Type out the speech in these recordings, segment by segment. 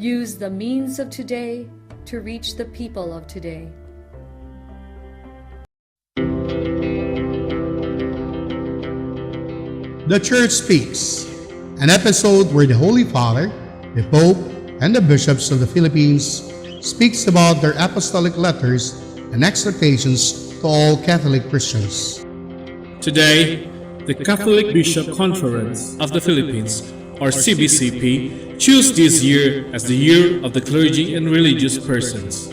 Use the means of today to reach the people of today. The Church Speaks, an episode where the Holy Father, the Pope, and the bishops of the Philippines speaks about their apostolic letters and exhortations to all Catholic Christians. Today, the Catholic Bishop Conference of the Philippines, or CBCP, chose this year as the Year of the Clergy and Religious Persons,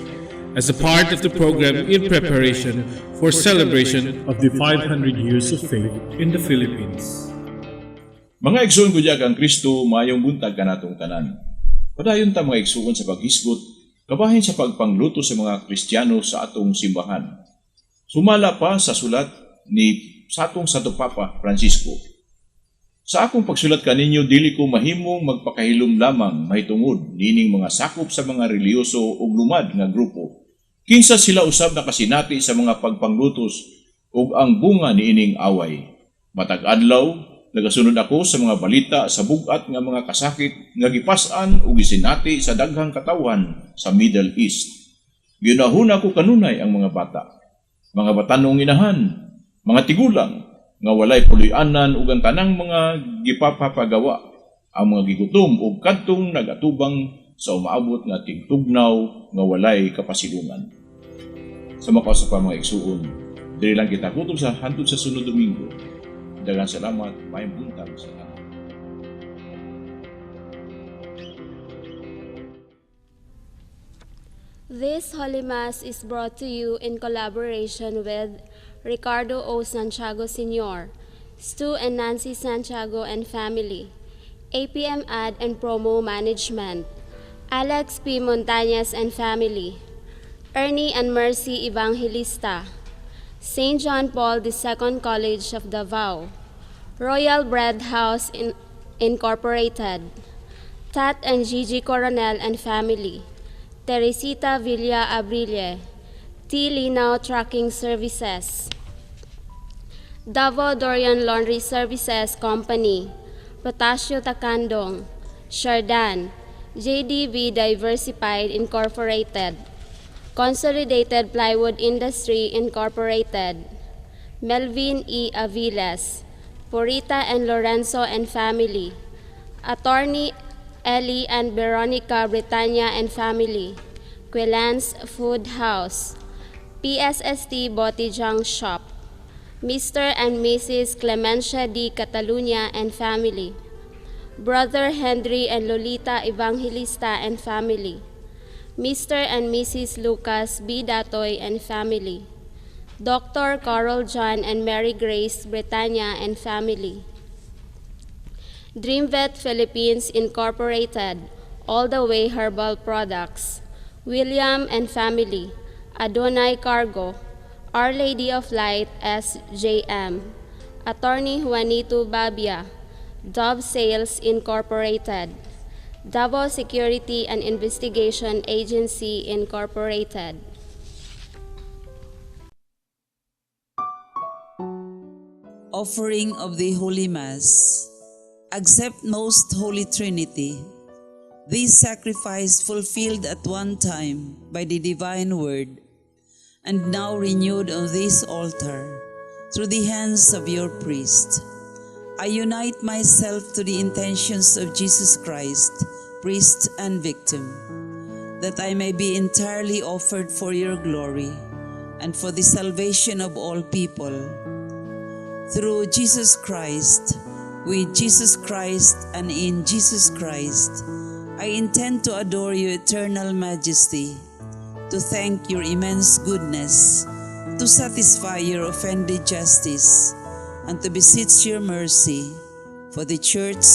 as a part of the program in preparation for celebration of the 500 years of faith in the Philippines. Mga igsoon ko diya kang Kristo, mayong buntag kanatong tanan. Padayon ta mga igsoon sa paghisgot, kabahin sa pagpangluto sa mga Kristiyano sa atong simbahan. Sumala pa sa sulat ni satong Santo Papa Francisco. Sa akong pagsulat kaninyo, dili ko mahimong magpakahilom lamang mahitungod nining mga sakop sa mga reliyoso ug lumad nga grupo. Kinsa sila usab nakasinati sa mga pagpanglutos ug ang bunga niining away. Matag adlaw, nagasunod ako sa mga balita sa bugat nga mga kasakit nga gipas-an ug gisinati sa daghang katawan sa Middle East. Ginahuna ko kanunay ang mga bata, mga batanong inahan, mga tigulang, nga walay puloy-anan ug ang tanang mga gipapapagawa, ang mga gigutom ug kadtong nagatubang sa umaabot nga tigtugnaw nga walay kapasilungan. Sa makausap pa mga igsuon, dili lang kita kutob sa hantod sa sunod Domingo. Daghang salamat, mayong buntag sa tanan. This Holy Mass is brought to you in collaboration with Ricardo O. Santiago Sr., Stu and Nancy Santiago and family, APM Ad and Promo Management, Alex P. Montañez and family, Ernie and Mercy Evangelista, St. John Paul II College of Davao, Royal Bread House Incorporated, Tat and Gigi Coronel and family, Teresita Villa Abrille, T. Linao Trucking Services, Davao Dorian Laundry Services Company, Potasio Takandong, Shardan, JDV Diversified Incorporated, Consolidated Plywood Industry Incorporated, Melvin E. Aviles, Purita and Lorenzo and family, Attorney Ellie and Veronica Britannia and family, Quilans Food House, PSST Botijang Shop, Mr. and Mrs. Clemencia D. Catalunya and family, Brother Henry and Lolita Evangelista and family, Mr. and Mrs. Lucas B. Datoy and family, Dr. Carol John and Mary Grace Britannia and family, DreamVet Philippines Incorporated, All the Way Herbal Products, William and family, Adonai Cargo, Our Lady of Light SJM, Attorney Juanito Babia, Dove Sales Incorporated, Davao Security and Investigation Agency Incorporated. Offering of the Holy Mass. Accept Most Holy Trinity. This sacrifice fulfilled at one time by the divine word, and now renewed on this altar through the hands of your priest. I unite myself to the intentions of Jesus Christ, priest and victim, that I may be entirely offered for your glory and for the salvation of all people. Through Jesus Christ, with Jesus Christ and in Jesus Christ, I intend to adore your eternal majesty, to thank your immense goodness, to satisfy your offended justice, and to beseech your mercy for the Church,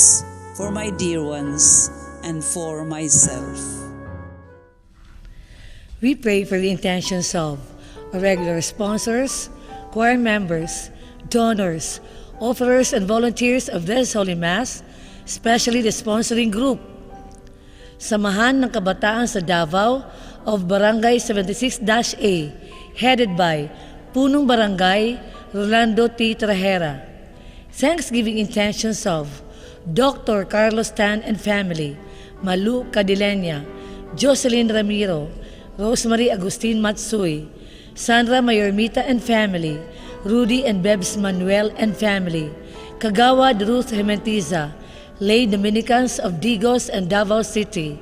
for my dear ones, and for myself. We pray for the intentions of our regular sponsors, choir members, donors, offerers, and volunteers of this Holy Mass, especially the sponsoring group, Samahan ng Kabataan sa Davao of Barangay 76-A, headed by Punong Barangay Rolando T. Trajera. Thanksgiving intentions of Dr. Carlos Tan and family, Malu Cadilenia, Jocelyn Ramiro, Rosemary Agustin Matsui, Sandra Mayormita and family, Rudy and Bebs Manuel and family, Kagawad Ruth Hementiza, lay Dominicans of Digos and Davao City,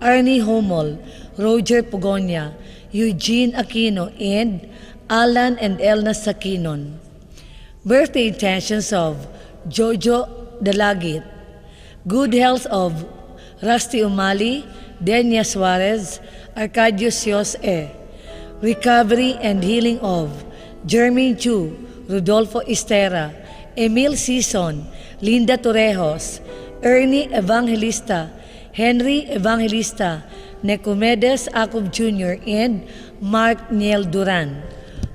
Arnie Homol, Roger Pugonia, Eugene Aquino, and Alan and Elna Sakinon. Birthday intentions of Jojo Dalagit, good health of Rusty Umali, Denia Suarez, Arcadius Yose, recovery and healing of Jermaine Chu, Rodolfo Estera, Emil Sison, Linda Torrejos, Ernie Evangelista, Henry Evangelista, Necomedes Acob Jr., and Mark Niel Duran.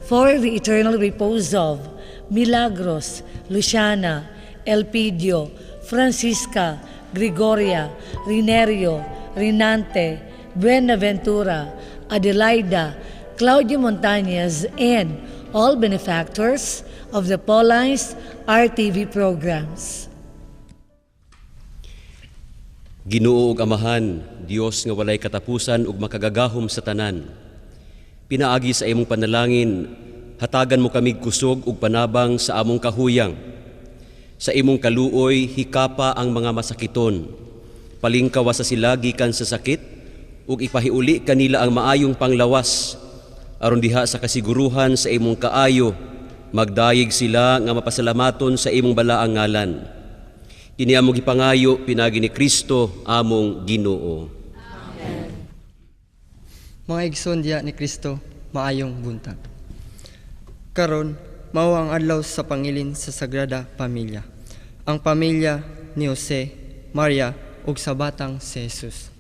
For the eternal repose of Milagros, Luciana, Elpidio, Francisca, Gregoria, Rinerio, Rinante, Buenaventura, Adelaida, Claudio Montañez, and all benefactors of the Paulines RTV programs. Ginoo ug Amahan, Dios nga walay katapusan ug makagagahom sa tanan. Pinaagi sa imong panalangin, hatagan mo kamig kusog ug panabang sa among kahuyang. Sa imong kaluoy, hikapa ang mga masakiton. Palingkawa sa sila gikan sa sakit ug ipahiuli kanila ang maayong panglawas. Aron diha sa kasiguruhan sa imong kaayo, magdayeg sila nga mapasalamaton sa imong balaang ngalan. Kini among gipangayo pinagi ni Kristo among Ginoo. Amen. Mga igsoon diha ni Kristo, maayong buntag. Karon mao ang adlaw sa pangilin sa Sagrada Pamilya. Ang pamilya ni Jose, Maria ug sa batang si Jesus.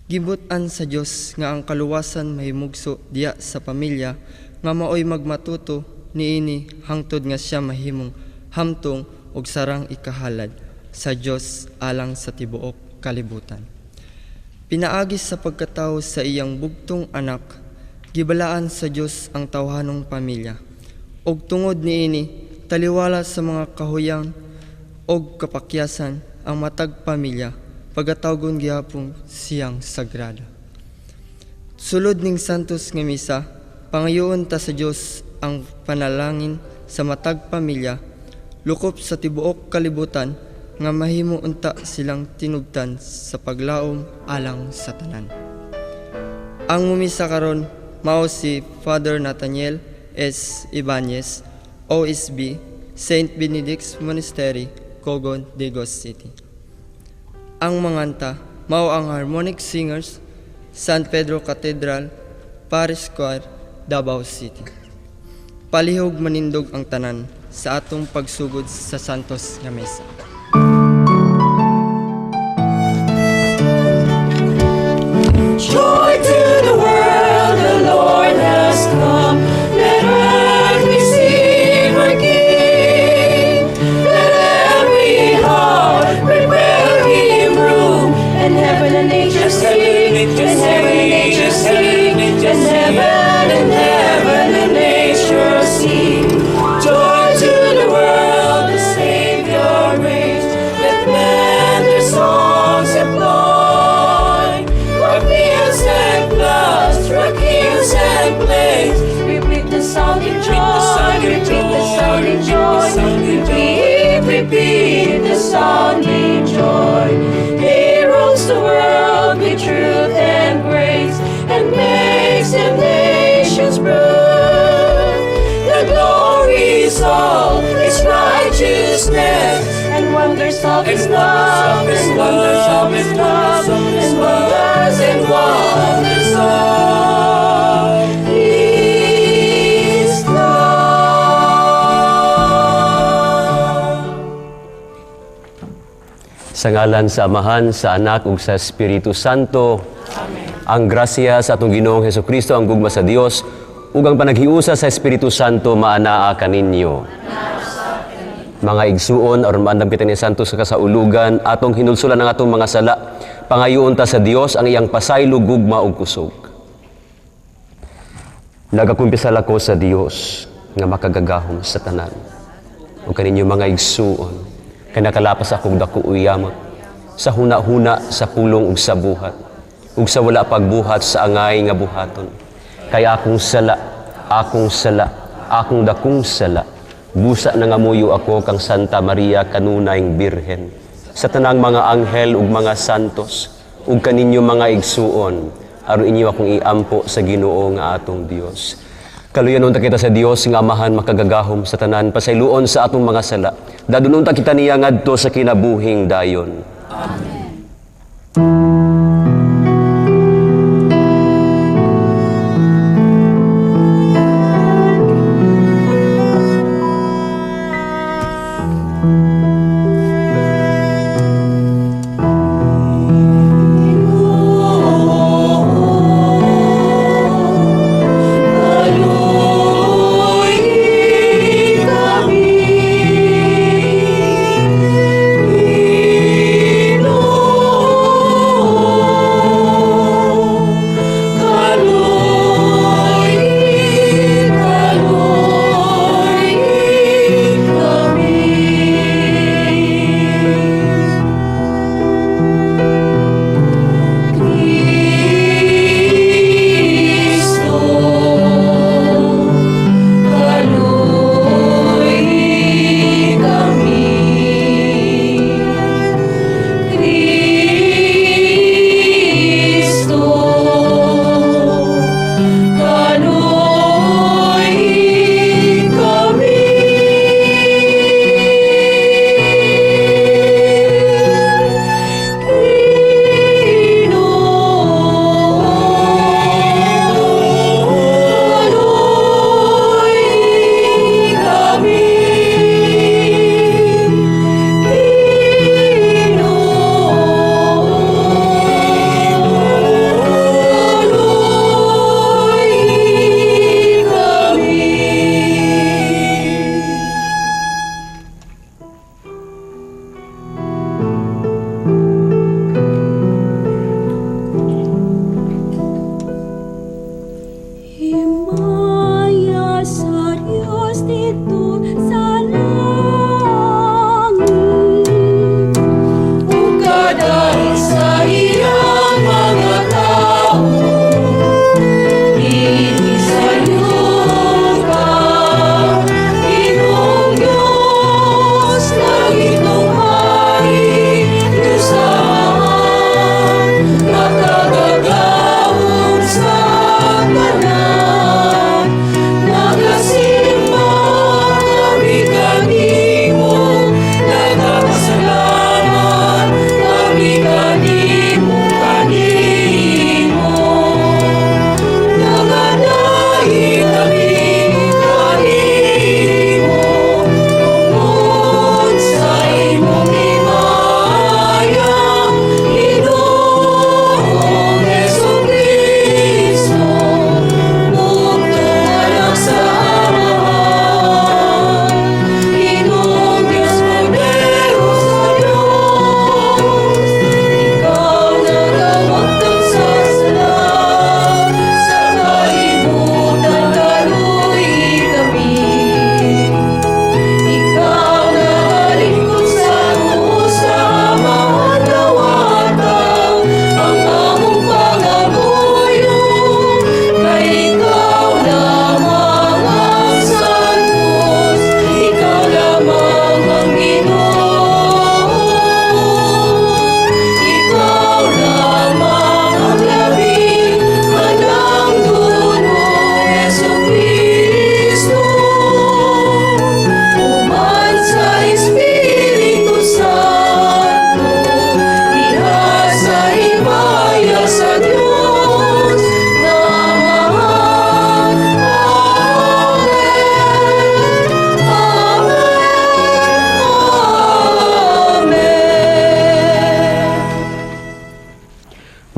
Gibutan sa Dios nga ang kaluwasan mahimugso diya sa pamilya nga maoy magmatuto niini hangtod nga siya mahimong hamtong ug sarang ikahalad sa Dios alang sa tibuok kalibutan. Pinaagi sa pagkatao sa iyang bugtong anak, gibalaan sa Dios ang tawhanong pamilya. Og tungod niini taliwala sa mga kahuyang og kapakyasan ang matag pamilya pagatawgon gihapon siyang sagrada. Sulod ning santos nga misa, pangayoon ta sa Dios ang panalangin sa matag pamilya, lukop sa tibuok kalibutan nga mahimo unta silang tinubtan sa paglaom alang sa tanan. Ang mumisa karon mao si Father Nathaniel S. Ibanez, OSB, St. Benedict's Monastery, Cogon, Digos City. Ang manganta mao ang Harmonic Singers, San Pedro Cathedral, Parish Choir, Davao City. Palihog manindog ang tanan sa atong pagsugod sa santos nga mesa. Joy to the world, the Lord has come. Let earth receive our King. Let every heart prepare Him room, and heaven and nature sing, and heaven and nature sing, and heaven and nature sing. Joy to the world, the Savior reigns. Let men their songs employ. Rock hills and floods, rock hills and plains. Repeat the sounding joy, repeat the sounding joy. Repeat the sounding joy. He rules the world with truth and grace, and makes the nations prove the glories of His righteousness, and wonders of His love, and wonders of His love, and wonders and wonders of His love. Sa ngalan sa Amahan, sa Anak ug sa Espiritu Santo. Amen. Ang grasya sa atong Ginoong Hesukristo, ang gugma sa Dios ug ang panaghiusa sa Espiritu Santo maanaa kaninyo. Mga igsuon aron maandam kita ni Santos sa kasaulugan, atong hinulsulan ang atong mga sala. Pangayoon ta sa Dios ang iyang pasaylo, gugma ug kusog. Nagakumpisal ako sa Dios nga makagagahom sa tanan. Ug kaninyo mga igsuon, kay nakalapas akong dako uyama. sa huna-huna sa pulong ug sa buhat, ug sa wala pagbuhat sa angay nga buhaton. Kay akong sala, akong dakong sala, busa na nga muyo ako kang Santa Maria kanunayng Birhen, sa tanang mga anghel ug mga santos, ug kaninyo mga igsuon, aron inyo akong iampo sa Ginoo nga atong Dios. Kaluyanon ta kita sa Dios nga Amahan makagagahom sa tanan, pasayloon sa atong mga sala. Dadunon ta kita niya ngadto sa kinabuhing dayon. Amen.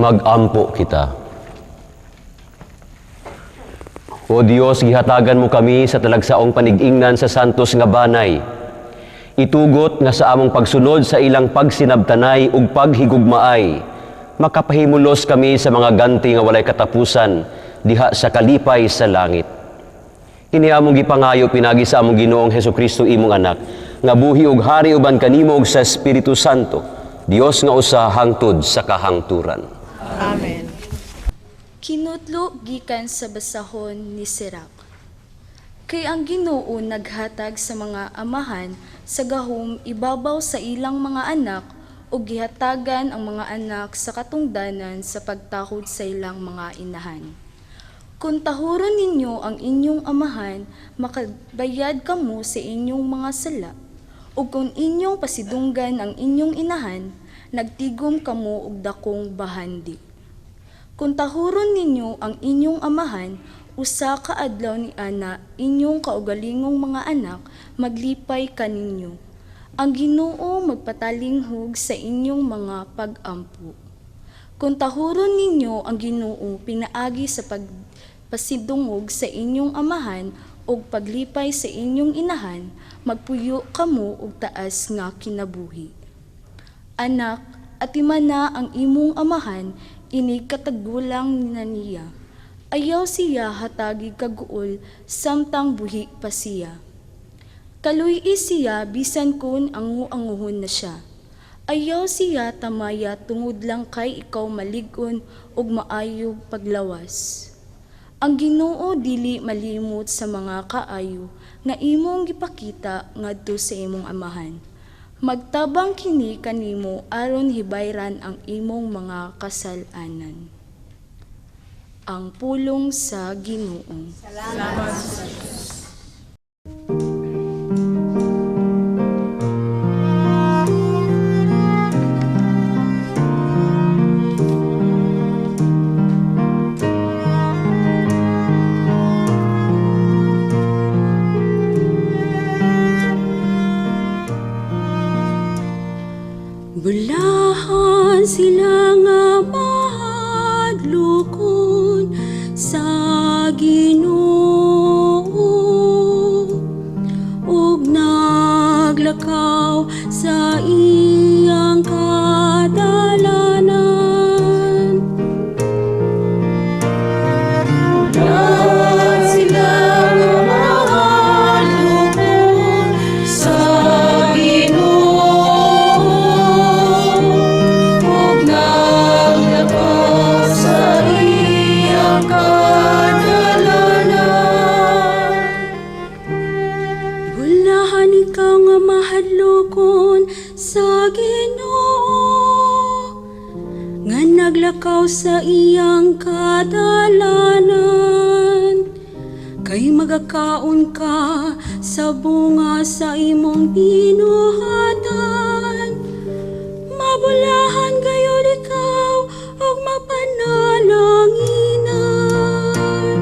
Mag-ampo kita. O Dios, gihatagan mo kami sa talagsaong panig-ingnan sa santos nga banay. Itugot nga sa among pagsunod sa ilang pagsinabtanay ug paghigugmaay, makapahimulos kami sa mga ganti nga walay katapusan diha sa kalipay sa langit. Ini among gipangayo pinagi sa among Ginoong Hesukristo imong anak, nga buhi ug hari uban kanimo ug sa Espiritu Santo, Dios nga usa hangtod sa kahangturan. Kinutlo gikan sa basahon ni Sirach. Kay ang Ginoo naghatag sa mga amahan sa gahom ibabaw sa ilang mga anak o gihatagan ang mga anak sa katungdanan sa pagtakod sa ilang mga inahan. Kung tahuron ninyo ang inyong amahan, makabayad kamo sa inyong mga sala. O kung inyong pasidunggan ang inyong inahan, nagtigom kamo og dakong bahandi. Kung tahuron ninyo ang inyong amahan, usa ka adlaw ni ana inyong kaugalingong mga anak, maglipay kaninyo. Ang Ginoo magpatalinghog sa inyong mga pag-ampo. Kung tahuron ninyo ang Ginoo pinaagi sa pagpasidungog sa inyong amahan o paglipay sa inyong inahan, magpuyo kamo og taas nga kinabuhi. Anak, atimana ang imong amahan, inig katagulang na niya. Ayaw siya hatagi kaguol, samtang buhi pa siya. Kaluy siya bisan kun anguhon na siya. Ayaw siya tamaya tungod lang kay ikaw malig-on ug maayog paglawas. Ang Ginoo dili malimot sa mga kaayo nga imong gipakita ngadto sa imong amahan. Magtabang kini kanimo aron hibayran ang imong mga kasalanan. Ang pulong sa Ginoo. Salamat sa Diyos. Bulahan sila nga mahadlokon sa Ginoo ug naglakaw sa iyang kadalanan. Bulahan sila nga mahadlokon sa sa Ginoo nga naglakaw sa iyang kadalanan, kay magakaon ka sa bunga sa imong binuhatan. Mabulahan gayud ikaw og mapanalanginan.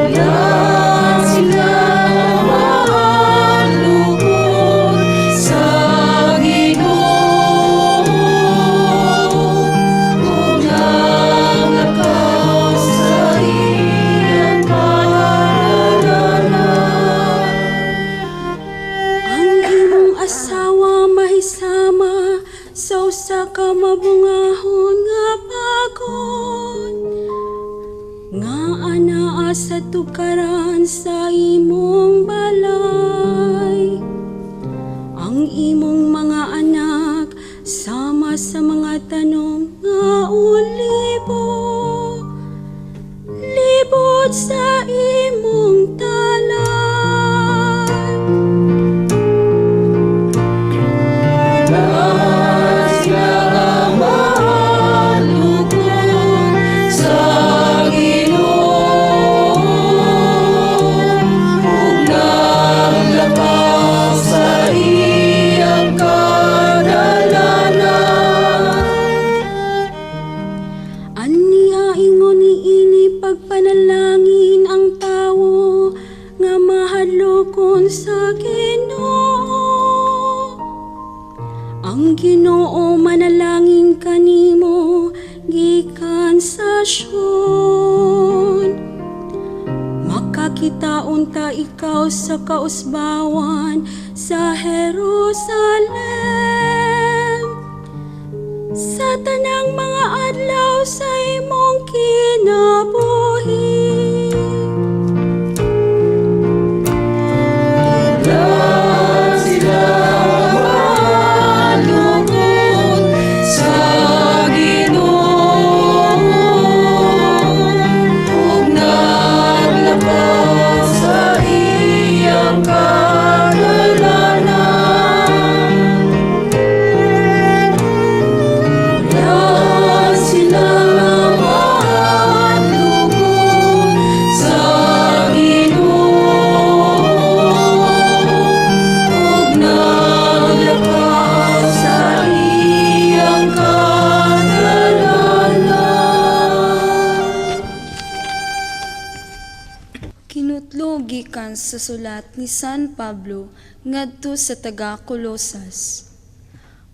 Yan sila sa kamabungahon nga pagod nga anaa sa tukaran sa imong balay. Ang imong mga anak sama sa mga tanong nga ulibo, libot sa imong talan. Pagpanalangin ang tawo nga mahadlokon sa Ginoo. Ang Ginoo manalangin kanimo gikan sa Sion. Makakitaon ta ikaw sa kausbawan sa Jerusalem. Sa tanang mga adlaw sa imong kinabuhi. Sila sa sulat ni San Pablo ngadto sa taga Colosas.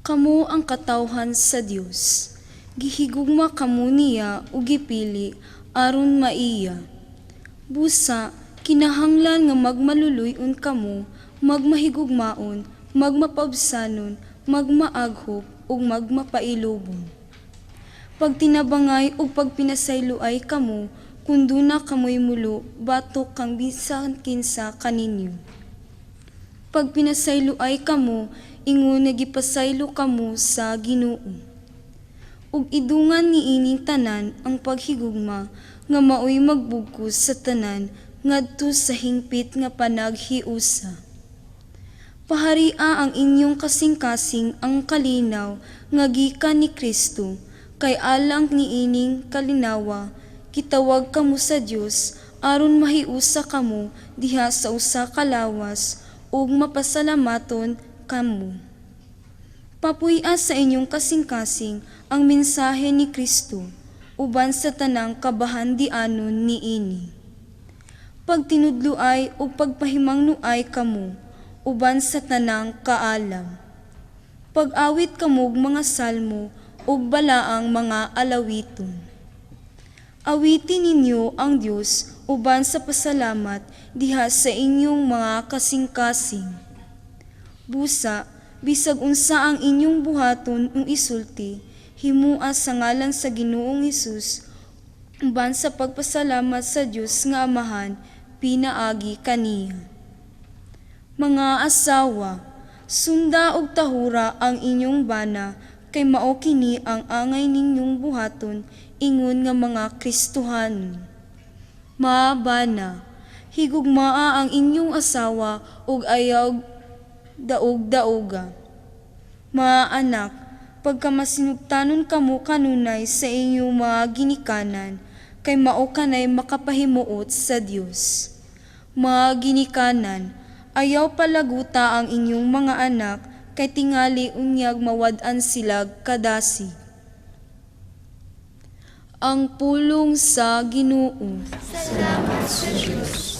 Kamo ang katawhan sa Dios. Gihigugma kamo niya ug gipili aron maiya. Busa kinahanglan nga magmaluluy-on kamo, magmahigugmaon, magmapabsanon, magmaaghop ug magmapailubon. Pagtinabangay ug pagpinasayloay kamo, kundo na kamoy mulo, batok kang bisan kinsa kaninyo. Pag pinasayloay kamo, ingon nagipasaylo kamo sa Ginoo. Ug idungan ni ining tanan ang paghigugma nga maoy magbugkos sa tanan ngadto sa hingpit nga panaghiusa. Paharia ang inyong kasing-kasing ang kalinaw nga gikan ni Kristo, kay alang ni ining kalinawa kitawag kamo sa Dios aron mahiusa kamo diha sa usa ka lawas ug mapasalamaton kamo. Papuy-a sa inyong kasing-kasing ang mensahe ni Kristo uban sa tanang kabahandianon niini. Pagtinudloay ug pagpahimangnuay kamo uban sa tanang kaalam. Pag-awit kamo og mga salmo ug balaang mga alawiton. Awitin ninyo ang Dios uban sa pasalamat diha sa inyong mga kasing-kasing. Busa, bisag unsa ang inyong buhaton ug isulti, himua sa ngalan sa Ginoong Hesus, uban sa pagpasalamat sa Dios nga Amahan, pinaagi kaniya. Mga asawa, sunda og tahura ang inyong bana, kay mao kini ang angay ninyong buhaton, ingon nga mga Kristohanon. Maabana, higugmaa ang inyong asawa ug ayaw daog-daoga. Mga anak, pagkamasinugtanon kamo kanunay sa inyong mga ginikanan, kay mao kanay makapahimuot sa Dios. Mga ginikanan, ayaw palaguta ang inyong mga anak, kay tingali unyag mawad-an sila kadasig. Ang pulong sa Ginoo. Salamat sa Diyos.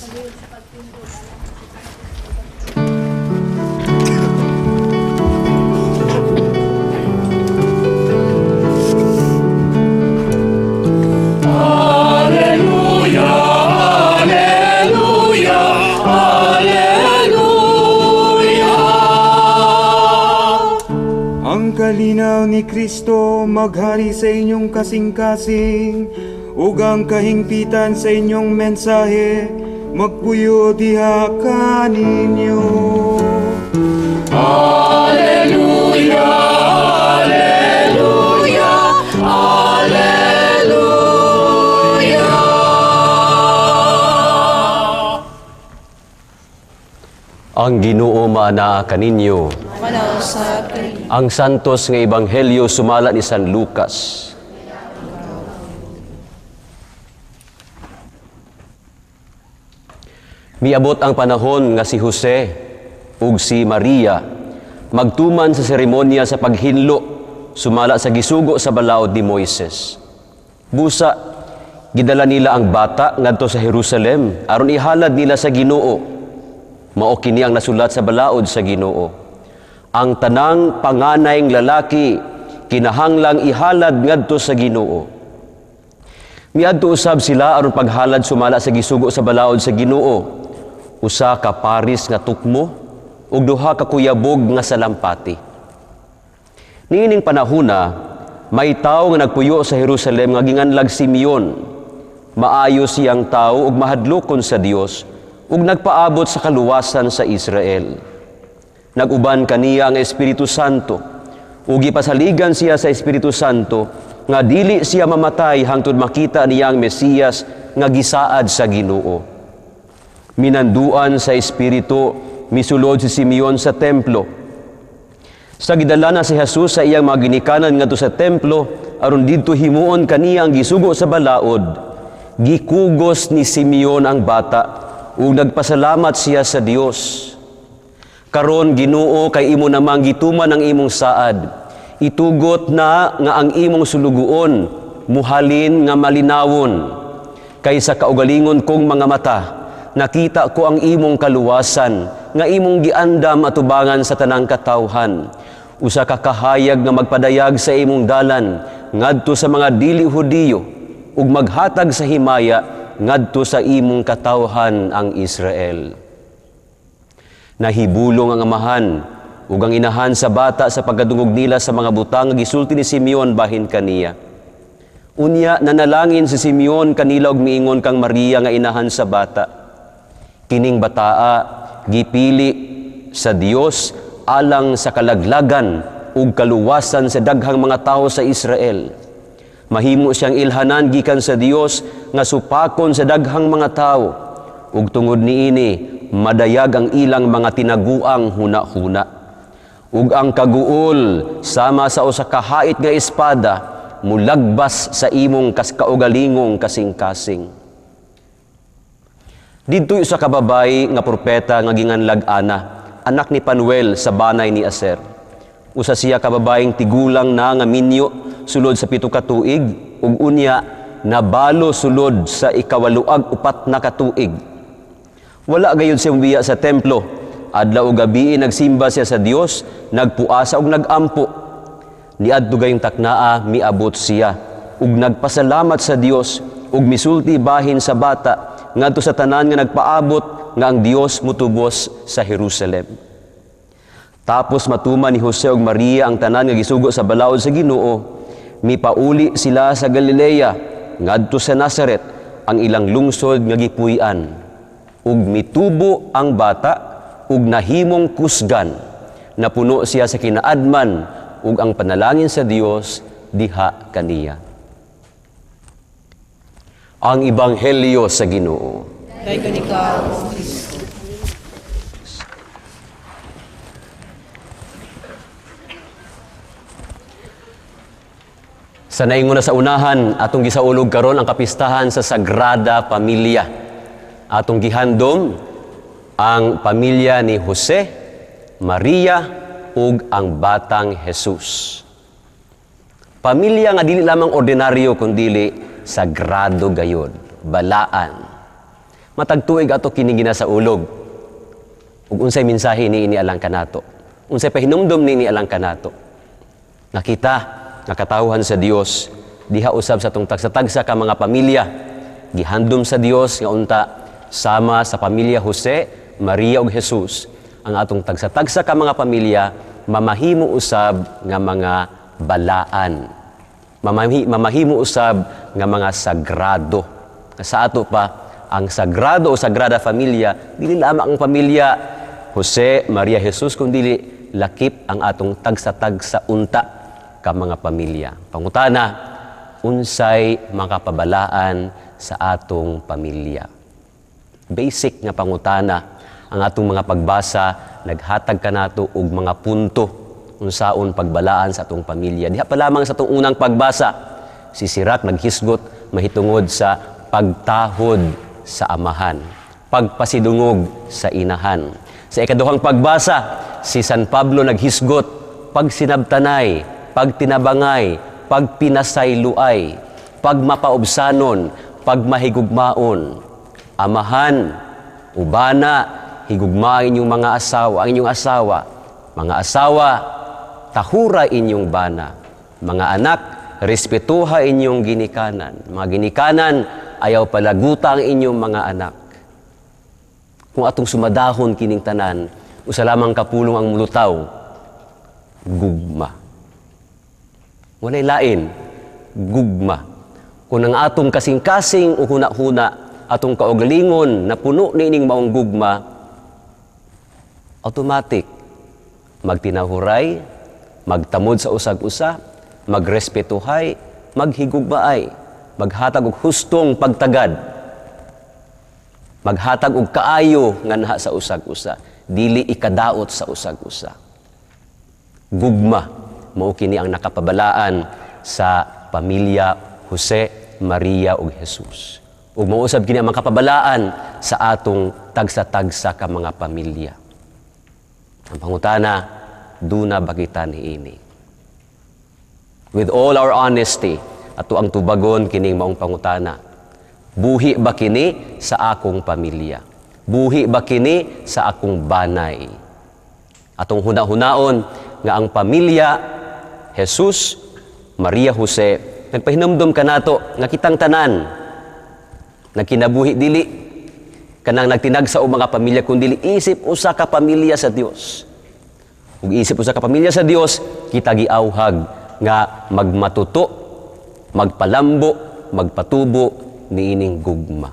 Kalinaw ni Kristo maghari sa inyong kasing-kasing, ug ang kahingpitan sa inyong mensahe magpuyo diha kaninyo. Alleluia, alleluia, alleluia. Ang Ginoo maanaa kaninyo. Ang santos nga ebanghelyo sumala ni San Lucas. Miabot ang panahon nga si Jose ug si Maria magtuman sa seremonya sa paghinlo sumala sa gisugo sa balaod ni Moises. Busa gidala nila ang bata ngadto sa Jerusalem aron ihalad nila sa Ginoo. Mao kini ang nasulat sa balaod sa Ginoo. Ang tanang panganayng lalaki kinahanglang ihalad ngadto sa Ginoo. Miadto usab sila aron paghalad sumala sa gisugo sa balaod sa Ginoo. Usa ka paris nga tukmo ug duha ka kuyabog nga salampati. Niining panahona, may tawo nga nagpuyo sa Jerusalem nga ginganlag Simeon. Maayo siyang tawo ug mahadlokon sa Dios ug nagpaabot sa kaluwasan sa Israel. Naguban kaniya ang Espiritu Santo, ug gipasaligan siya sa Espiritu Santo, nga dili siya mamatay hangtod makita niya ang Mesiyas nga gisaad sa Ginoo. Minanduan sa Espiritu, misulod si Simeon sa templo. Sa gidala na si Jesus sa iyang mga ginikanan ngadto sa templo, aron didto himuon kaniya ang gisugo sa balaod, gikugos ni Simeon ang bata, ug nagpasalamat siya sa Dios. Karon Ginoo, kay imo namang gituman ang imong saad. Itugot na nga ang imong sulugoon, muhalin nga malinawon. Kay sa kaugalingon kong mga mata, nakita ko ang imong kaluwasan, nga imong giandam atubangan sa tanang katawhan. Usa ka kahayag nga magpadayag sa imong dalan, ngadto sa mga dili Hudiyo, ug maghatag sa himaya, ngadto sa imong katawhan ang Israel. Nahibulong ang amahan, ug ang inahan sa bata sa pagkadungog nila sa mga butang nga gisulti ni Simeon bahin kaniya. Unya nanalangin si Simeon kanila og miingon kang Maria nga inahan sa bata. Kining bataa gipili sa Dios alang sa kalaglagan ug kaluwasan sa daghang mga tawo sa Israel. Mahimo siyang ilhanan gikan sa Dios nga supakon sa daghang mga tawo ug tungod niini madayag ang ilang mga tinaguang huna-huna. Ug ang kaguol sama sa usa ka hait nga espada mulagbas sa imong kaugalingong kasing-kasing. Didto'y usa ka babayi nga propeta nga ginganlag Ana, anak ni Panuel sa banay ni Aser. Usa siya ka babayeng tigulang na nga minyo sulod sa 7 ka tuig ug unya nabalo sulod sa 4 na katuig. Wala gayud siya umiya sa templo. Adlaw o gabi nagsimba siya sa Dios, nagpuasa ug nagampo. Niadto gayong taknaa miabot siya ug nagpasalamat sa Dios ug misulti bahin sa bata ngadto sa tanan nga nagpaabot nga ang Dios mutubos sa Jerusalem. Tapos matuman ni Jose ug Maria ang tanan nga gisugo sa balaod sa Ginoo, mipauli sila sa Galilea ngadto sa Nazaret, ang ilang lungsod nga gipuy-an. Ug mitubo ang bata ug nahimong kusgan, napuno siya sa kinaadman ug ang panalangin sa Dios diha kaniya. Ang Ebanghelyo sa Ginoo. Dayon ikaw, O Kristo. Sa naingon na sa unahan, atong gisaulog karon ang kapistahan sa Sagrada Pamilya. Atong gihandom ang pamilya ni Jose, Maria, ug ang batang Jesus. Pamilya nga dili lamang ordinaryo kundi sagrado gayud, balaan. Matag tuig ato kini ginasaulog. Ug unsay mensahe niini alang kanato? Unsay pahinumdom niini alang kanato? Nakita nga katawhan sa Dios diha usab sa tong tagsa-tagsa ka mga pamilya. Gihandom sa Dios nga unta sama sa pamilya Jose, Maria ug Jesus, ang atong tagsa-tagsa ka mga pamilya mamahimo usab nga mga balaan. Mamahimo usab nga mga sagrado. Sa ato pa ang sagrado o sagrada familia dili lamang ang pamilya Jose, Maria, Jesus kundi lakip ang atong tagsa-tagsa unta ka mga pamilya. Pangutana, unsay makapabalaan sa atong pamilya? Basic nga pangutana. Ang atong mga pagbasa, naghatag kanato og mga punto unsaon pagbalaan sa atong pamilya. Diha pa lamang sa atong unang pagbasa, si Sirach naghisgot mahitungod sa pagtahod sa amahan, pagpasidungog sa inahan. Sa ikaduhang pagbasa, si San Pablo naghisgot pagsinabtanay, pagtinabangay, pagpinasayluay, pagmapaubsanon, pagmahigugmaon. Amahan, ubana, higugma inyong mga asawa, ang inyong asawa. Mga asawa, tahura inyong bana. Mga anak, respetuha inyong ginikanan. Mga ginikanan, ayaw palaguta ang inyong mga anak. Kung atong sumadahon kining tanan, usa lamang kapulong ang mulutaw, gugma. Walay lain, gugma. Kung ang atong kasing-kasing o huna-huna, atong kaugalingon na puno niining maong gugma, automatic, magtinahuray, magtamod sa usag-usa, magrespetuhay, maghigugmaay, maghatag og hustong pagtagad, maghatag og kaayo nga naha sa usag-usa, dili ikadaot sa usag-usa. Gugma, mao kini ang nakapabalaan sa pamilya Jose, Maria ug Jesus. Ug mausab kini ang makapabalaan sa atong tagsa-tagsa ka mga pamilya. Ang pangutana, duna ba kita niini? With all our honesty, ato ang tubagon kining maong pangutana. Buhi ba kini sa akong pamilya? Buhi ba kini sa akong banay? Atong huna-hunaon nga ang pamilya Jesus, Maria Jose, nagpahinumdum kanato nga kitang tanan nagkinabuhi dili kanang nagtinagsa og mga pamilya kundi isip usa ka pamilya sa Dios. Ug isip usa ka pamilya sa Dios, kita giawhag nga magmatuto, magpalambo, magpatubo niining gugma.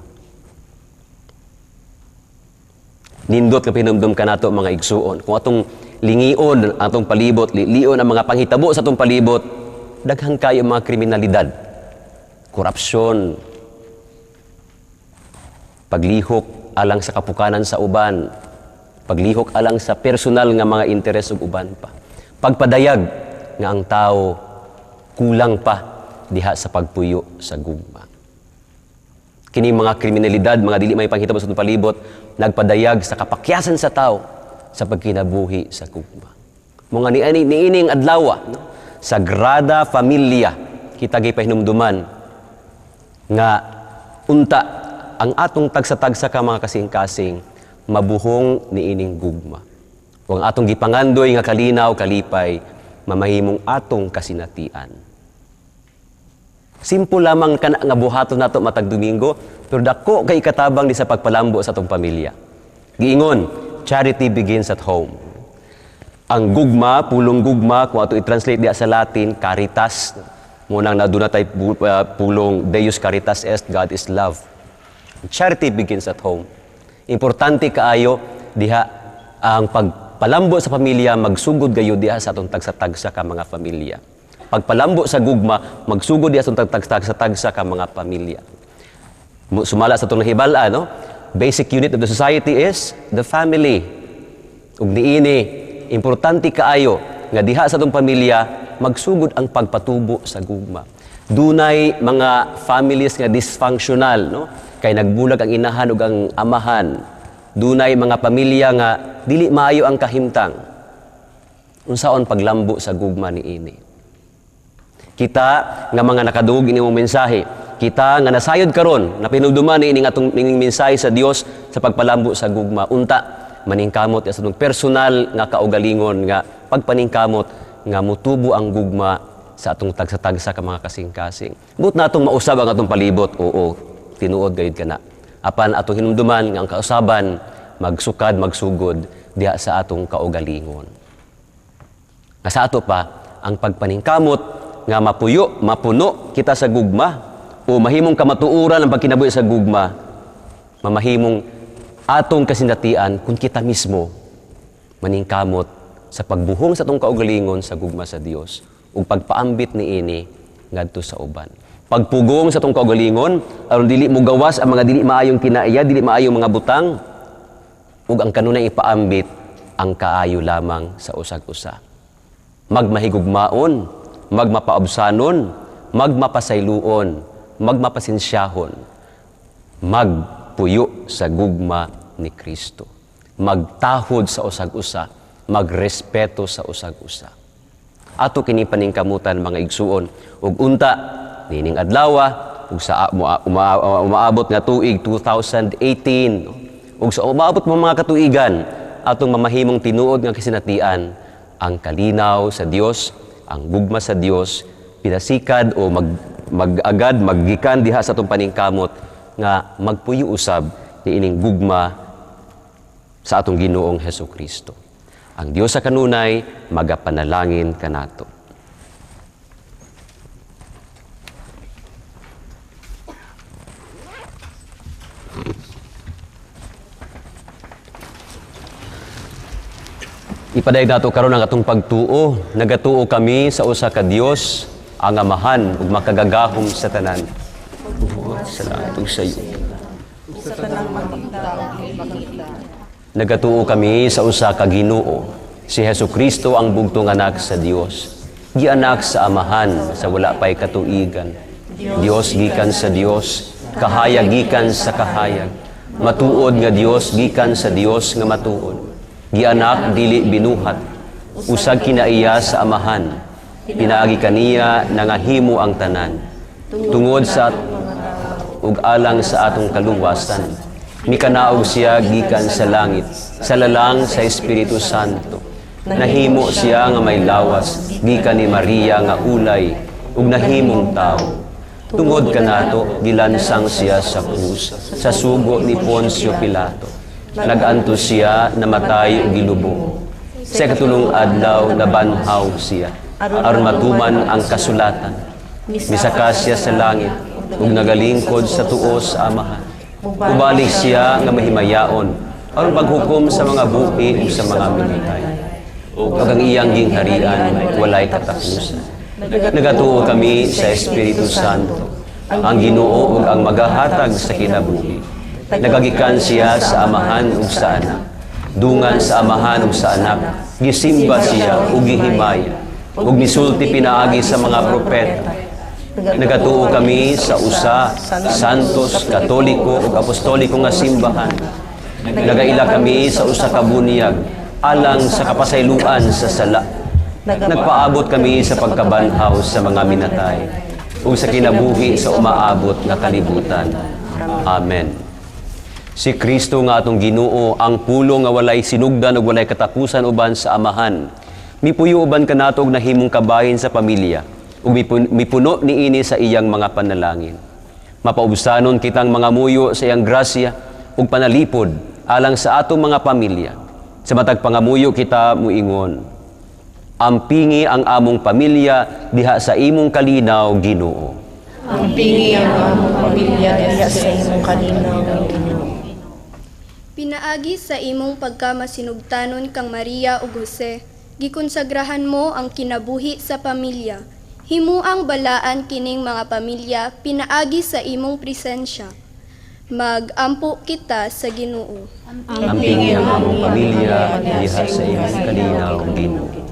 Nindot ka pinumdum kanato mga igsuon. Kung atong lingion atong palibot, lion ang mga panghitabo sa atong palibot, daghan kayo mga kriminalidad, korupsyon, paglihok alang sa kapukanan sa uban, paglihok alang sa personal nga mga interes ug uban pa, pagpadayag nga ang tao kulang pa diha sa pagpuyo sa gugma. Kini mga kriminalidad, mga dili may panghitabo sa atong palibot, nagpadayag sa kapakyasan sa tao sa pagkinabuhi sa gugma. Mga niining adlaw, no? Sagrada Familia, kita gipahinumduman nga unta ang atong tagsa-tagsa ka mga kasing-kasing mabuhong niining gugma. O ang atong gipangandoy nga kalinaw, kalipay, mamahimong atong kasinatian. Simple lamang kana nga buhaton nato matag Domingo, pero dako kay katabang di sa pagpalambo sa atong pamilya. Giingon, charity begins at home. Ang gugma, pulong gugma, kung ato i-translate diya sa Latin, caritas. Munang naduna tay pulong Deus caritas est, God is love. Charity begins at home. Importante kaayo diha ang pagpalambo sa pamilya, magsugod gayo diha sa atong tagsa-tagsa ka mga pamilya. Pagpalambo sa gugma, magsugod diha sa atong tagsa-tagsa ka mga pamilya. Sumala sa itong nahibala, no? Basic unit of the society is the family. Ug niini, importante kaayo nga diha sa itong pamilya, magsugod ang pagpatubo sa gugma. Dunay mga families nga dysfunctional, no? Kay nagbulag ang inahan ug ang amahan. Dunay mga pamilya nga dili maayo ang kahimtang. Unsaon paglambo sa gugma niini? Kita nga mga nakadug ini mong mensahe, kita nga nasayod karon na pinugduman ni ining atong ining mensahe sa Dios sa pagpalambo sa gugma, unta maningkamot sa atong personal nga kaugalingon nga pagpaningkamot nga mutubo ang gugma sa atong tagsa-tagsa ka mga kasing-kasing. But natong mausab ang atong palibot, oo, tinuod gayud kana. Apan atong hinumduman nga ang kausaban magsukad magsugod diha sa atong kaugalingon. Nga sa ato pa ang pagpaningkamot nga mapuyo, mapuno kita sa gugma o mahimong kamatuuran ang pagkinabuhi sa gugma, mamahimong atong kasinatian kung kita mismo maningkamot sa pagbuhong sa atong kaugalingon sa gugma sa Dios ug pagpaambit niini ngadto sa uban. Pagpugong sa atong kaugalingon aron dili mo gawas ang mga dili maayong kinaiya, dili maayong mga butang ug ang kanunay ipaambit ang kaayo lamang sa usag-usa. Magmahigugmaon, magmapaabsanon, magmapasayluon, magmapasensyahon, magpuyo sa gugma ni Kristo, magtahod sa usag-usa, magrespeto sa usag-usa. Ato kini paningkamutan mga igsuon ug unta nining adlaw ug sa umaabot nga tuig 2018 ug sa umaabot mga katuigan atong mamahimong tinuod nga kasinatian ang kalinaw sa Dios, ang gugma sa Dios, pinasikad o mag-agad, maggikan diha sa atong paningkamot nga magpuyo usab niining gugma sa atong Ginoong Hesukristo. Ang Dios sa kanunay magapanalangin kanato. Ipadayag nato karon ang atong pagtuo. Nagatuo kami sa usa ka Dios, ang Amahan ug makagagahom sa tanan. Salamat sa iyo. Nagatuo kami sa usa ka Ginoo, si Hesukristo ang bugtong anak sa Dios. Gianak sa Amahan sa wala pay katuigan. Dios gikan sa Dios, kahayag gikan sa kahayag. Matuod nga Dios gikan sa Dios nga matuod. Gianak dili binuhat, usag kinaiya sa Amahan, pinaagi kaniya nangahimo ang tanan, tungod sa ug alang sa atong kaluwasan, Mikanaog siya gikan sa langit, sa lalang sa Espiritu Santo. Nahimo siya nga may lawas, gikan ni Maria nga ulay, ug nahimong tao. Tungod kanato, gilansang siya sa krus, sa sugo ni Poncio Pilato. Naganto siya, namatay ug gilubong. Sa katulong adlaw, nabanhaw siya, aron matuman ang kasulatan. Misaka siya sa langit, ug nagalingkod sa tuos sa Amahan. Ubalik siya nga mahimayaon, aron paghukom sa mga buhi ug sa mga minatay. Ug ang iyang gingharian walay katapusan. Nagatuo kami sa Espiritu Santo, ang Ginoo ug ang magahatag sa kinabuhi. Nagagikan siya sa Amahan ug sa Anak. Dungan sa Amahan ug sa Anak, gisimba siya ug gihimaya, ug misulti pinaagi sa mga propeta. Nagatuo kami sa usa, santos, katoliko ug apostoliko nga simbahan. Nagaila kami sa usa ka bunyag, alang sa kapasayloan sa sala. Nagpaabot kami sa pagkabanhaw sa mga minatay, ug sa kinabuhi sa umaabot nga kalibutan. Amen. Si Kristo nga atong Ginoo, ang pulo nga walay sinugdan ug walay katapusan uban sa Amahan. Mipuyo uban kanato og nahimong kabahin sa pamilya, ug mipuno niini sa iyang mga panalangin. Mapaubsanon kitang mga muyo sa iyang grasya ug panalipod alang sa atong mga pamilya. Sa matag pangamuyo kita muingon, ampingi ang among pamilya diha sa imong kalinaw, Ginoo. Ampingi ang among pamilya diha sa imong kalinaw, Ginoo. Pinaagi sa imong pagkamasinugtanon kang Maria ug Jose, gikonsagrahan mo ang kinabuhi sa pamilya. Himuang balaan kining mga pamilya pinaagi sa imong presensya. Mag-ampo kita sa Ginoo. Ampingi ang among pamilya diha sa imong kalinaw, Ginoo.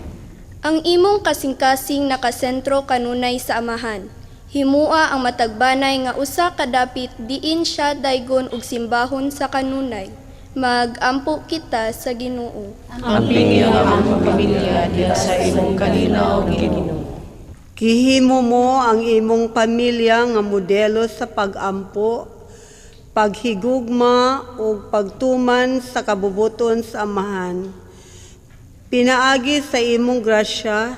Ang imong kasing-kasing nakasentro kanunay sa Amahan. Himua ang matagbanay nga usa kadapit diin siya daygon ug simbahon sa kanunay. Mag-ampo kita sa Ginoo. Ampingi ang among pamilya diha sa imong kalinaw, Ginoo. Gihimo mo ang imong pamilya nga modelo sa pag-ampo, paghigugma ug pagtuman sa kabubuton sa Amahan. Pinaagi sa imong grasya,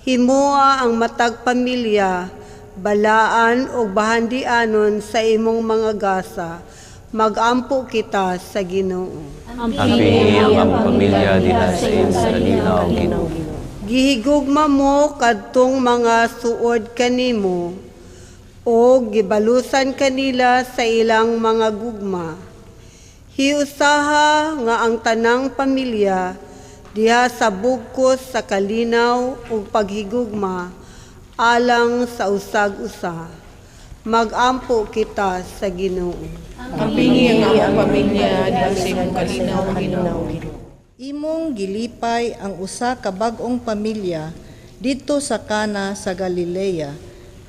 himoa ang matag pamilya, balaan ug bahandianon sa imong mga gasa. Mag-ampo kita sa Ginoo. Ampingi ang among pamilya diha sa imong kalinaw, Ginoo. Gihigugma mo kadtong mga suod kanimo o gibalusan kanila sa ilang mga gugma. Hiusaha nga ang tanang pamilya diha sa bugkos sa kalinaw ug paghigugma alang sa usag-usa. Mag-ampo kita sa Ginoo. Ampingi ang among pamilya diha sa imong kalinaw, Ginoo. Imong gilipay ang usa ka bag-ong pamilya dito sa Kana sa Galilea,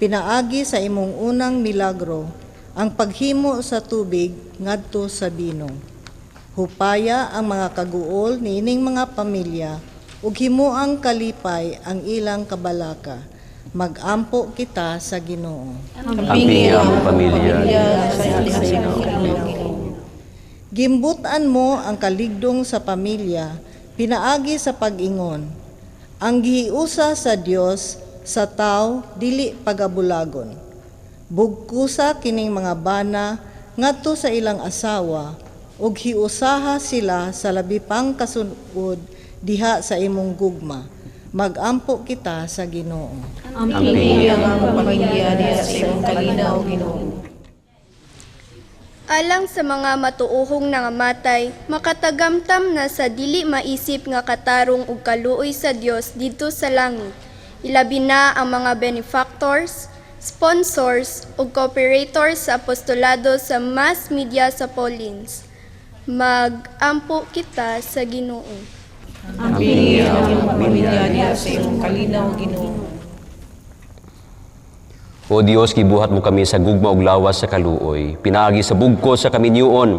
pinaagi sa imong unang milagro, ang paghimo sa tubig ngadto sa bino. Hupaya ang mga kaguol niining mga pamilya ug himuang kalipay ang ilang kabalaka. Mag-ampo kita sa Ginoo. Ampingi ang pamilya sa imong kalinaw. Gimbutan mo ang kaligdong sa pamilya, pinaagi sa pag-ingon. Ang gihiusa sa Dios sa tao dili pagabulagon. Bugkusa kining mga bana ngadto sa ilang asawa ug hiusaha sila sa labi pang kasunod diha sa imong gugma. Mag-ampo kita sa Ginoo. Ampingi ang among pamilya diha sa imong kalinaw, Ginoo. Alang sa mga matuohong nangamatay, makatagamtam na sa dili maisip nga katarong ug kaluoy sa Dios dito sa langit. Ilabi na ang mga benefactors, sponsors ug cooperators sa apostolado sa mass media sa Paulins. Mag-ampo kita sa Ginoo. Ampingi ang among pamilya diha sa imong kalinaw, Ginoo. O Dios, gibuhat mo kami sa gugma ug lawas sa kaluoy. Pinaagi sa bugkos sa kaminyoon,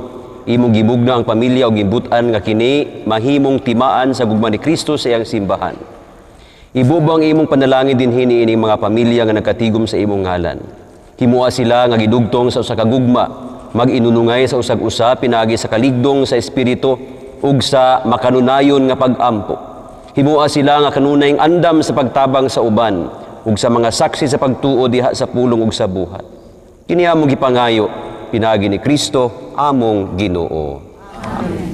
imong gibugna ang pamilya ug gimbutan nga kini mahimong timaan sa gugma ni Kristo sa iyang simbahan. Ibubang imong panalangin dinhi ining mga pamilya nga nagkatigom sa imong ngalan. Himua sila nga gidugtong sa usa ka gugma, mag-inunungay sa usag-usa pinagi sa kaligdong sa espiritu ug sa makanunayon nga pag-ampo. Himua sila nga kanunayng andam sa pagtabang sa uban ug sa mga saksi sa pagtuo diha sa pulong ug sa buhat. Kini among gipangayo pinagi ni Kristo among Ginoo. Amen.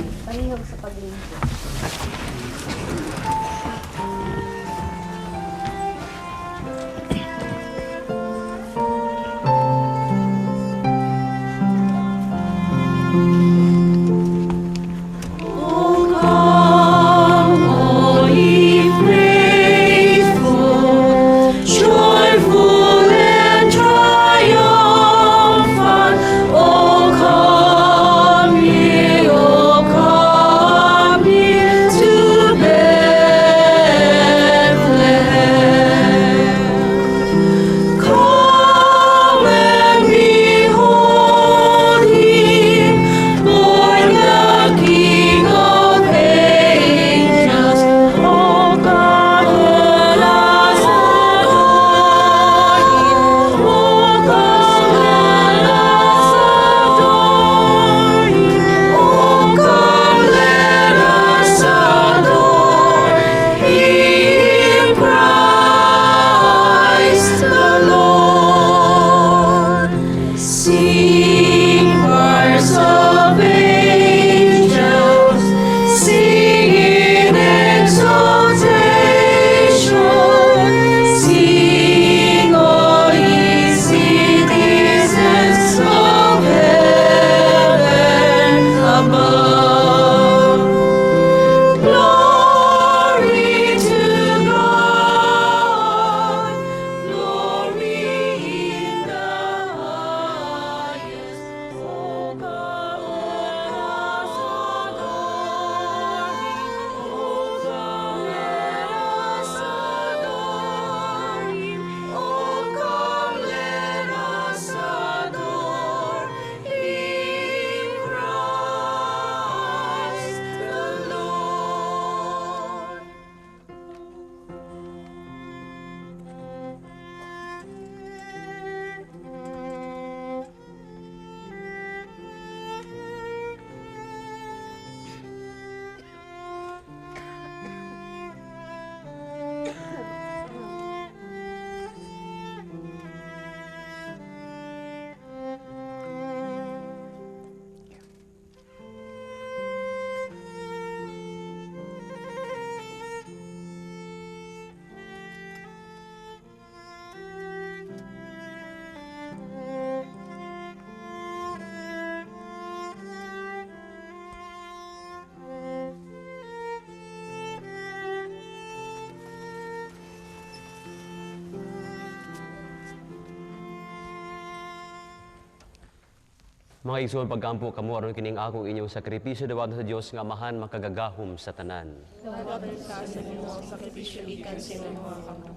Mga igsoon pagkampo kamo aron kining akong inyong sakripisyo dawat sa Dios nga amahan makagagahom sa tanan. Dawat sa inyong sakripisyo ikan sa imong mga kamo.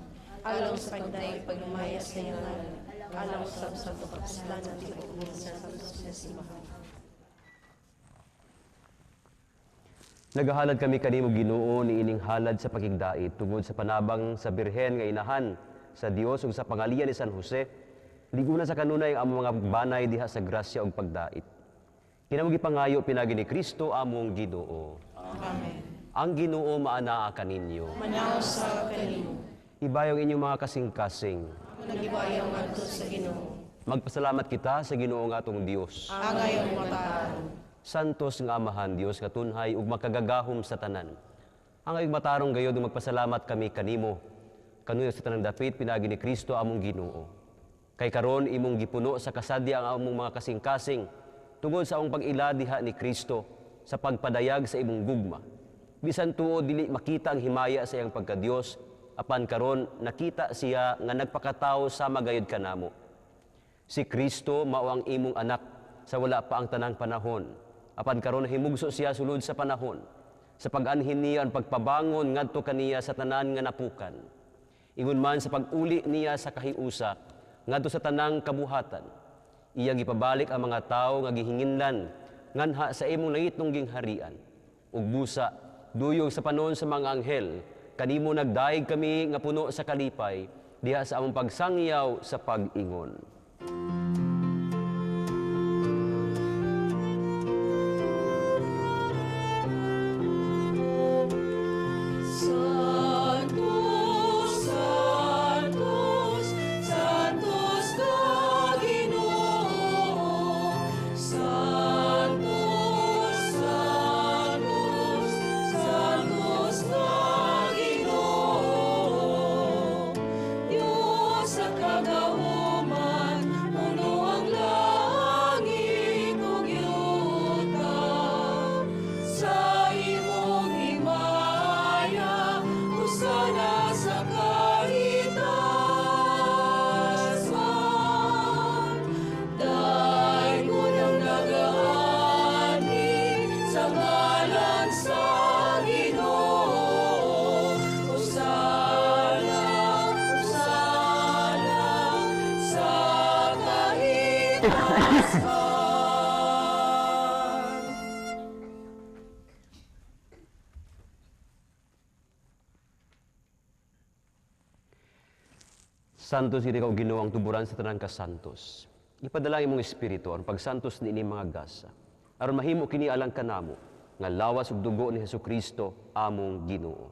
Alang sa pagdayeg paglumayas sa iyong ngalan. Alang sa santo pagkaslanan ti ug sa santos nga simbahan. Nagahalad kami kanimo Ginoo niining halad sa pakigdait tungod sa panabang sa Birhen nga inahan sa Dios ug sa pangalian ni San Jose. Liguna sa kanunay ang mga banay diha sa grasya ug pagdait. Kinamong gipangayo pinagi ni Kristo among Ginoo. Amen. Ang Ginoo maanaa kaninyo. Manaw sa kanimo. Ibayong inyong mga kasing-kasing. Nagibayang ngadto sa Ginoo. Magpasalamat kita sa Ginoo nga atong Dios. Angayong mataan. Santos nga amahan Dios nga tunhay ug makagagahom sa tanan. Angayong matarong gayod ug magpasalamat kami kanimo. Kanuya sa tanang dapit pinagi ni Kristo among Ginoo. Kay karon imong gipuno sa kasadya ang among mga kasing-kasing tungod sa among pag-ila diha ni Kristo sa pagpadayag sa imong gugma. Bisan tuo dili makita ang himaya sa iyang pagka-Dios, apan karon nakita siya nga nagpakatao sa magayod kanamo. Si Kristo mao ang imong anak sa wala pa ang tanang panahon. Apan karon himugso siya sulod sa panahon. Sa pag-anhin niya ang pagpabangon ngadto kaniya sa tanan nga napukan. Ingon man sa pag-uli niya sa kahiusa ngadto sa tanang kabuhatan. Iya gipabalik ang mga tawo nga gihinginlan nganha sa imong langitong gingharian. Ug busa duyog sa panon sa mga anghel kanimo nagdaig kami nga puno sa kalipay diha sa among pagsangyaw sa pag-ingon. Santos iti ikaw Ginoo ang tuburan sa tanang kasantos. Ipadala imong espiritu ang pagsantos ni ini mga gasa. Aron mahimo kini alang kanamo nga lawas ug dugo ni Hesukristo among Ginoo.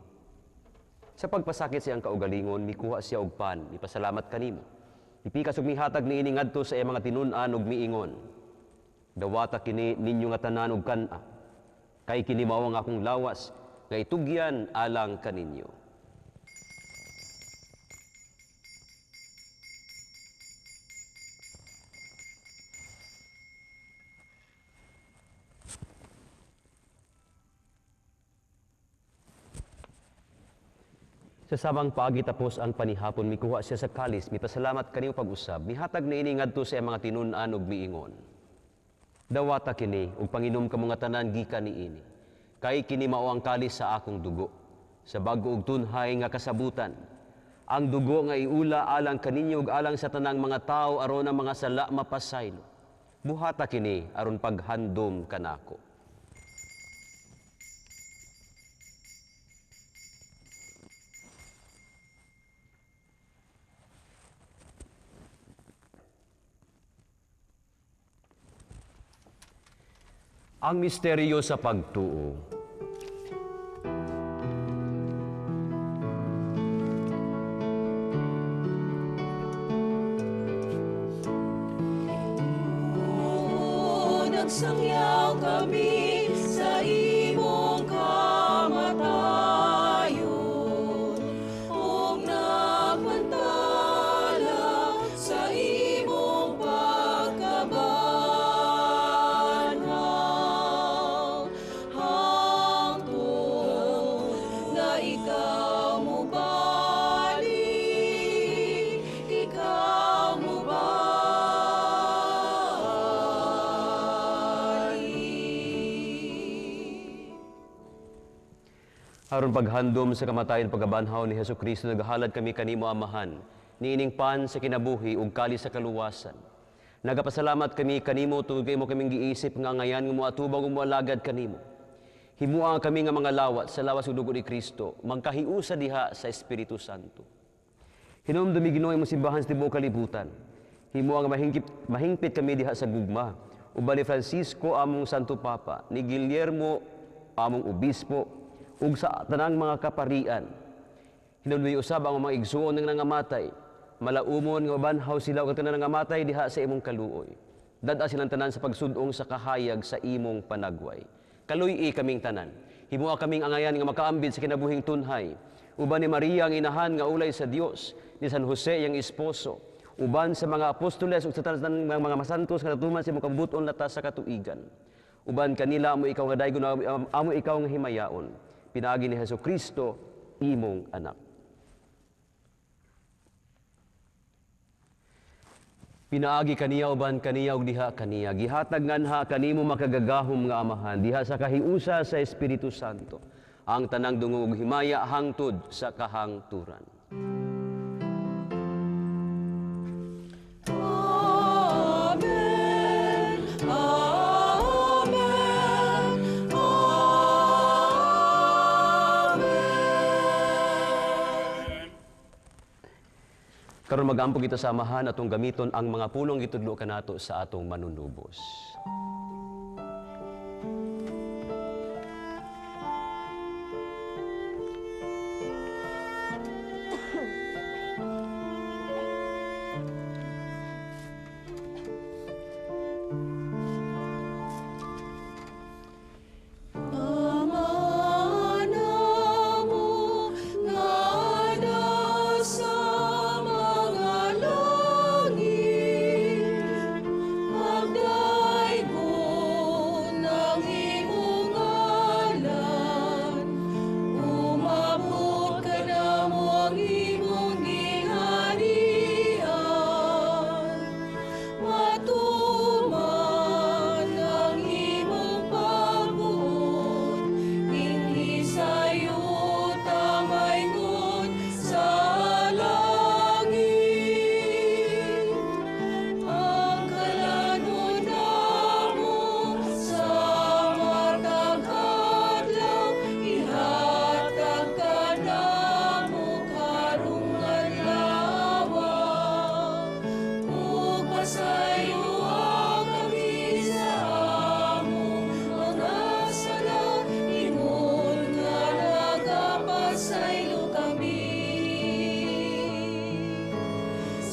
Sa pagpasakit siyang kaugalingon mikuha siya og pan, ipasalamat kanimo. Ipikas ug mihatag niini ngadto sa iyang mga tinun-an ug miingon. Dawata kini ninyo nga tanan ug kan-a. Kay kini mao ang akong lawas nga itugyan alang kaninyo. Sa sabang paagi tapos ang panihapon, mikuha siya sa kalis, mipasalamat kaniyo pag-usab, mihatag na ini ngadto sa mga tinun-an ug miingon. Dawata kini, ug panginom ka mga tanan gikan niini. Kay kini mao ang kalis sa akong dugo, sa bag-o ug tunhay nga kasabutan. Ang dugo nga iula alang kaninyo ug alang sa tanang mga tao aron ang mga sala mapasaylo. Buhata kini aron paghandom kanako. Ang misteryo sa pagtuo. Nagsangyaw kami sa imong kamatayon, ug nagmantala sa imong pagkabanhaw, hangtod na ikaw mo balik, ikaw mo balik. Aron paghandom sa kamatayon pagabanhaw ni Hesukristo, nagahalad kami kanimo Amahan, niining pan sa kinabuhi ug kalis sa kaluwasan. Nagapasalamat kami kanimo tungod kay mo kaming giisip nga ngayan nga moatubang ug moalagad kanimo. Himuang kami nga mga lawat sa lawas ug dugo ni Kristo, magkahiusa diha sa Espiritu Santo. Hinumdumi Ginoo imong simbahan sa tibuok kalibutan. Himuang mahingpit kami diha sa gugma. Uban ni Francisco among Santo Papa, ni Guillermo among obispo, ug sa tanang mga kaparian. Hinumdumi usab ang mga igsuon nga nangamatay. Malaumon nga mabanhaw sila ug tanan nangamatay diha sa imong kaluoy. Dad-a silang tanan sa pagsud-ong sa kahayag sa imong panagway. Kaluy-i kaming tanan. Himua kaming angayan nga makaambid sa kinabuhing tunhay. Uban ni Maria ang inahan nga ulay sa Dios, ni San Jose iyang esposo, uban sa mga apostoles ug sa tanan ng mga masantos nga natuman sa imong kabuton latas sa katuigan. Uban kanila amo ikaw nga daygon, amo ikaw nga himayaon. Pinaagi ni Hesukristo imong anak. Pinaagi kaniya uban kaniya ug diha kaniya. Gihatag nganha kanimo makagagahom nga Amahan diha sa kahiusa sa Espiritu Santo. Ang tanang dungog himaya hangtod sa kahangturan. Amen. Amen. Karon magampo kita sa Amahan atong gamiton ang mga pulong gitudlo kanato sa atong manunubos. Magday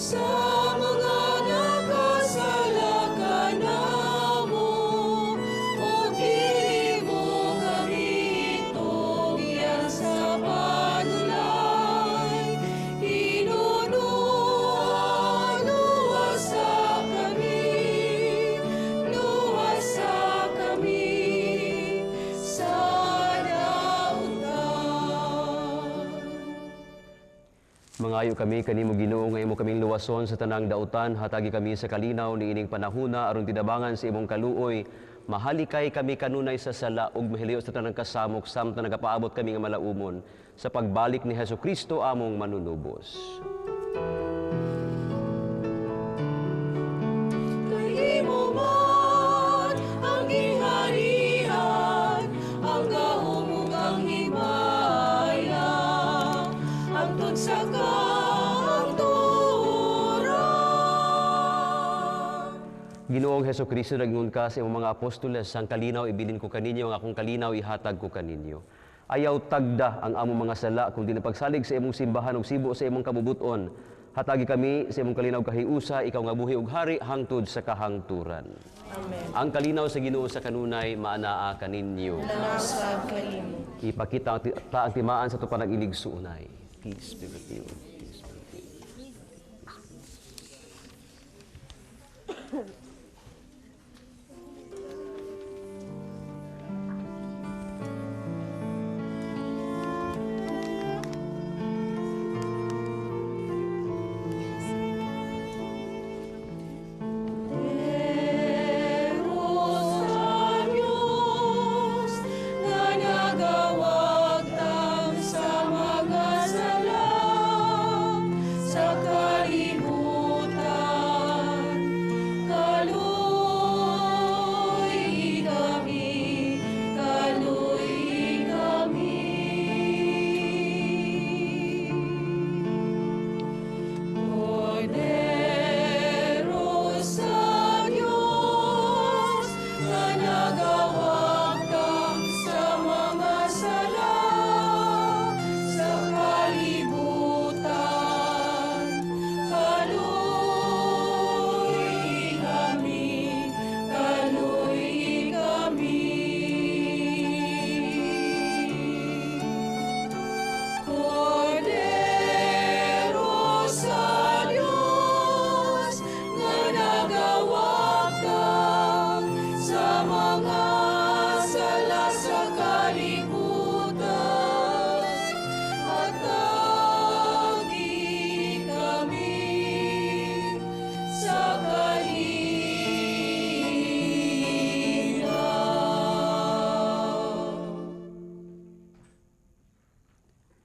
sa mga nakasalakan namo, o dili mo kami tugyan sa panulay. Hinunuan, luwasa kami sa dautan. Mangayo kami kanimo Ginoo nga imo kaming luwason sa tanang dautan, hatagi kami sa kalinaw ni ining panahuna aron tidabangan sa imong kaluoy. Mahalikay kami kanunay sa sala ug mahiliw sa tanang kasamok samtang nagapaabot kami nga malaumon sa pagbalik ni Hesukristo among manunubos. Kahimo man ang giharian, ang gahom ug ang himaya, hangtod sa katuran. Ginoong Hesukristo, nagingon ka sa imong mga apostoles, ang kalinaw ibilin ko kaninyo, ang akong kalinaw ihatag ko kaninyo. Ayaw tagda ang among mga sala, kung di napagsalig sa imong simbahan ug sibo sa imong kabubuton. Hatagi kami sa imong kalinaw kahiusa, ikaw nga buhi ug hari hangtod sa kahangturan. Amen. Ang kalinaw sa Ginoo sa kanunay maanaa kaninyo. Nanasab kanimo. Ipakita ang timaan sa tupanag ilig suunay. Peace be with you. Peace be with you.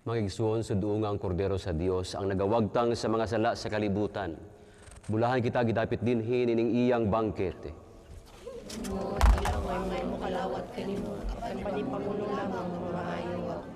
Mga igsoon, suduong ang kordero sa Dios, ang nagawagtang sa mga sala sa kalibutan. Bulahan kita gidapit dinhin ining iyang bangkete. Mo, ilaway may mo kalawat kanimo, apan panipangulo lamang maayo ako.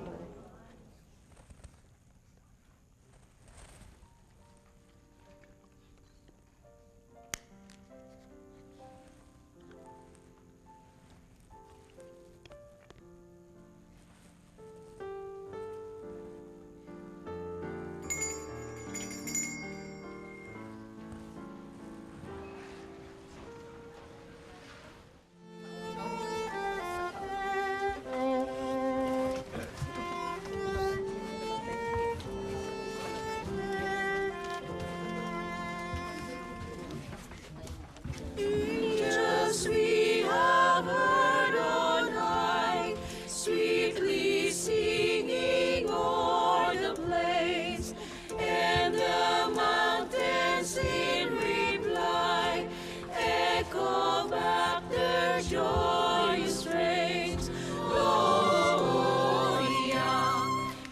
Just we have heard on high, sweetly singing o'er the plains, and the mountains in reply echo back their joyous strains. Gloria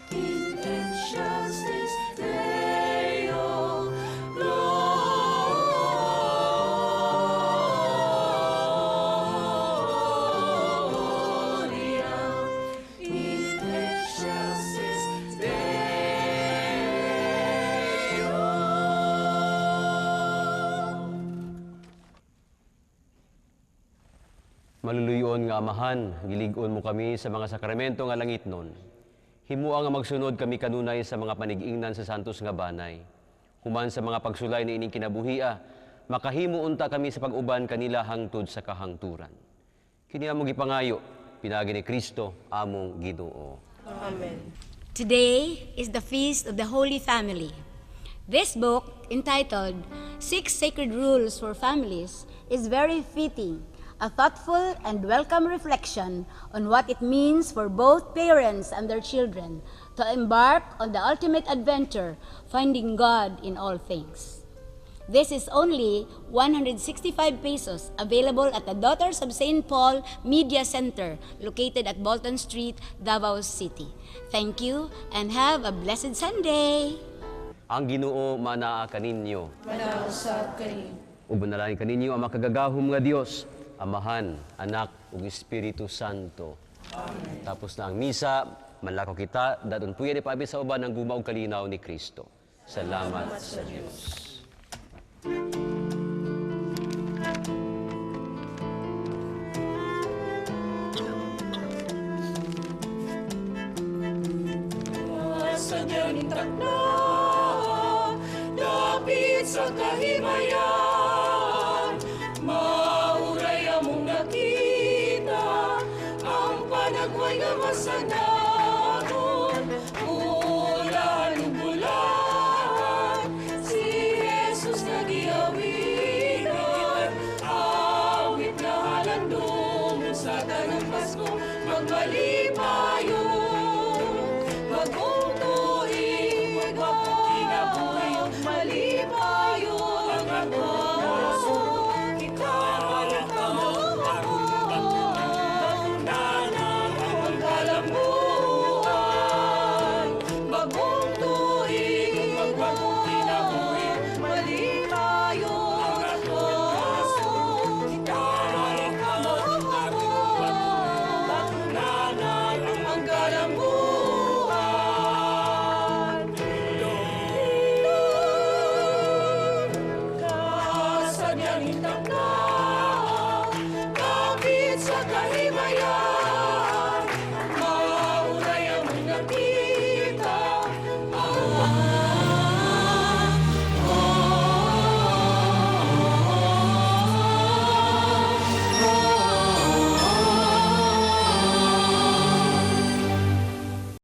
in excelsis Deo, Gloria in excelsis Deo. Maluluyon nga Amahan, gilig-on mo kami sa mga sakramento nga langitnon. Himuang nga magsunod kami kanunay sa mga panigingnan sa santos nga banay. Human sa mga pagsulay ni ining kinabuhia, makahimo unta kami sa pag-uban kanila hangtod sa kahangturan. Kini among gipangayo, pinagi ni Kristo among Ginoo. Amen. Today is the feast of the Holy Family. This book, entitled 6 Sacred Rules for Families, is very fitting, a thoughtful and welcome reflection on what it means for both parents and their children to embark on the ultimate adventure, finding God in all things. This is only 165 pesos, available at the Daughters of St. Paul Media Center, located at Bolton Street, Davao City. Thank you and have a blessed Sunday! Ang Ginoo manaa kaninyo. Manausap kayo. Ug manalangin kaninyo ang makagagahom nga Dios, Amahan, Anak ug Espiritu Santo. Amen. Tapos na ang misa, manlakaw kita, daton puya ni paabi sa uban ang guma ug kalinaw ni Kristo. Salamat sa Dios. Sa diyaning takna, dapit sa kahimayan.